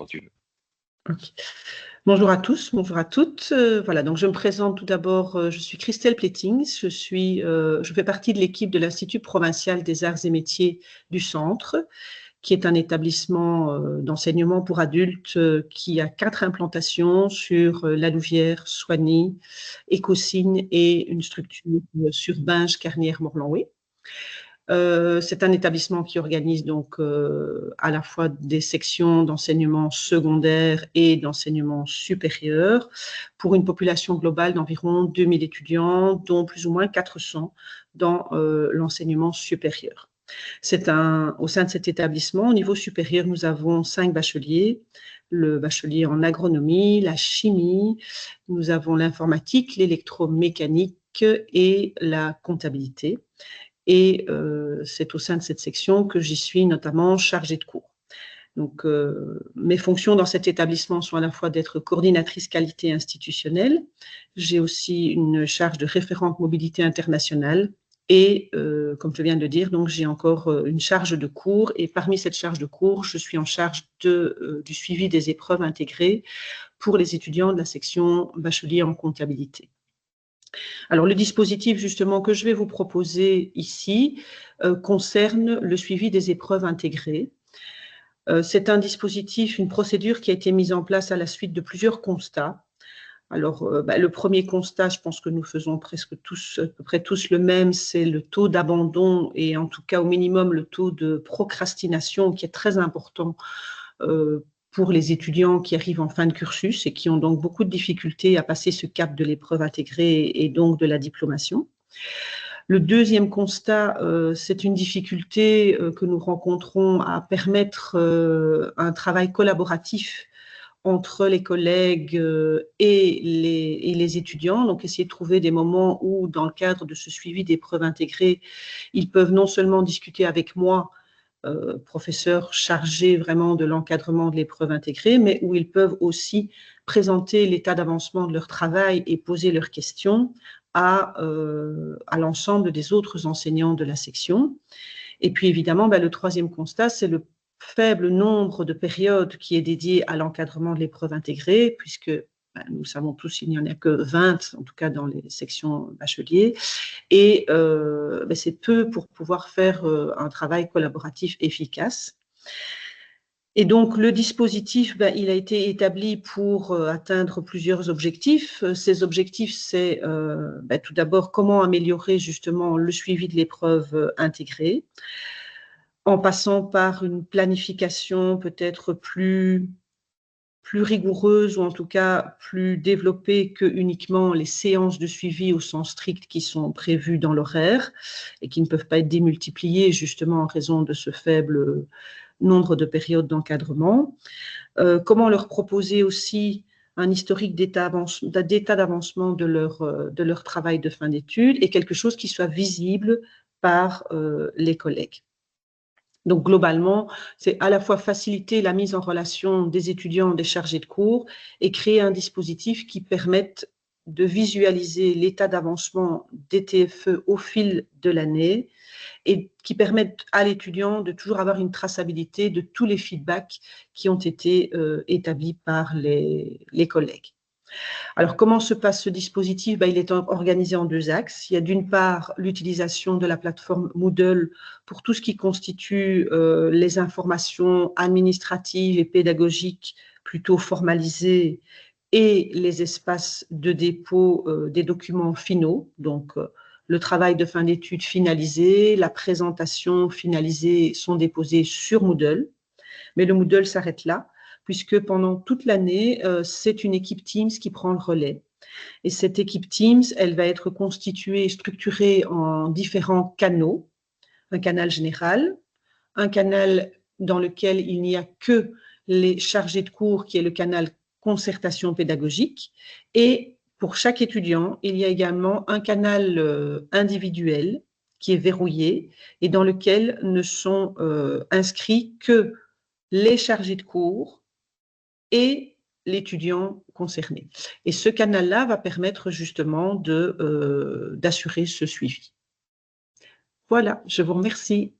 quand tu veux. Okay. Bonjour à tous, bonjour à toutes. Voilà, donc je me présente tout d'abord. Je suis Christelle Plettings. Je fais partie de l'équipe de l'Institut provincial des arts et métiers du Centre, qui est un établissement d'enseignement pour adultes qui a 4 implantations sur La Louvière, Soignies, Écossignes et une structure sur Binge, Carnières, Morlanway. C'est un établissement qui organise donc à la fois des sections d'enseignement secondaire et d'enseignement supérieur pour une population globale d'environ 2000 étudiants, dont plus ou moins 400 dans l'enseignement supérieur. Au sein de cet établissement, au niveau supérieur, nous avons 5 bacheliers. Le bachelier en agronomie, la chimie, nous avons l'informatique, l'électromécanique et la comptabilité. Et c'est au sein de cette section que j'y suis notamment chargée de cours. Donc, mes fonctions dans cet établissement sont à la fois d'être coordinatrice qualité institutionnelle. J'ai aussi une charge de référente mobilité internationale. Et comme je viens de le dire, donc j'ai encore une charge de cours. Et parmi cette charge de cours, je suis en charge du suivi des épreuves intégrées pour les étudiants de la section bachelier en comptabilité. Alors, le dispositif justement que je vais vous proposer ici concerne le suivi des épreuves intégrées. C'est un dispositif, une procédure qui a été mise en place à la suite de plusieurs constats. Alors, le premier constat, je pense que nous faisons presque tous, à peu près tous le même, c'est le taux d'abandon et en tout cas au minimum le taux de procrastination qui est très important pour les étudiants qui arrivent en fin de cursus et qui ont donc beaucoup de difficultés à passer ce cap de l'épreuve intégrée et donc de la diplomation. Le deuxième constat, c'est une difficulté que nous rencontrons à permettre un travail collaboratif entre les collègues et les étudiants, donc essayer de trouver des moments où, dans le cadre de ce suivi d'épreuves intégrées, ils peuvent non seulement discuter avec moi, professeurs chargés vraiment de l'encadrement de l'épreuve intégrée, mais où ils peuvent aussi présenter l'état d'avancement de leur travail et poser leurs questions à l'ensemble des autres enseignants de la section. Et puis évidemment, le troisième constat, c'est le faible nombre de périodes qui est dédié à l'encadrement de l'épreuve intégrée, puisque nous savons tous qu'il n'y en a que 20, en tout cas dans les sections bacheliers, et c'est peu pour pouvoir faire un travail collaboratif efficace. Et donc, le dispositif, il a été établi pour atteindre plusieurs objectifs. Ces objectifs, c'est tout d'abord comment améliorer justement le suivi de l'épreuve intégrée, en passant par une planification peut-être plus rigoureuse ou en tout cas plus développée que uniquement les séances de suivi au sens strict qui sont prévues dans l'horaire et qui ne peuvent pas être démultipliées justement en raison de ce faible nombre de périodes d'encadrement. Comment leur proposer aussi un historique d'état d'avancement de leur travail de fin d'études et quelque chose qui soit visible par les collègues. Donc, globalement, c'est à la fois faciliter la mise en relation des étudiants, des chargés de cours et créer un dispositif qui permette de visualiser l'état d'avancement des TFE au fil de l'année et qui permette à l'étudiant de toujours avoir une traçabilité de tous les feedbacks qui ont été établis par les collègues. Alors, comment se passe ce dispositif? Il est organisé en 2 axes. Il y a d'une part l'utilisation de la plateforme Moodle pour tout ce qui constitue les informations administratives et pédagogiques plutôt formalisées et les espaces de dépôt des documents finaux, donc le travail de fin d'études finalisé, la présentation finalisée sont déposés sur Moodle, mais le Moodle s'arrête là, puisque pendant toute l'année, c'est une équipe Teams qui prend le relais. Et cette équipe Teams, elle va être constituée, structurée en différents canaux. Un canal général, un canal dans lequel il n'y a que les chargés de cours, qui est le canal concertation pédagogique. Et pour chaque étudiant, il y a également un canal individuel qui est verrouillé et dans lequel ne sont inscrits que les chargés de cours et l'étudiant concerné. Et ce canal-là va permettre justement d'assurer ce suivi. Voilà, je vous remercie.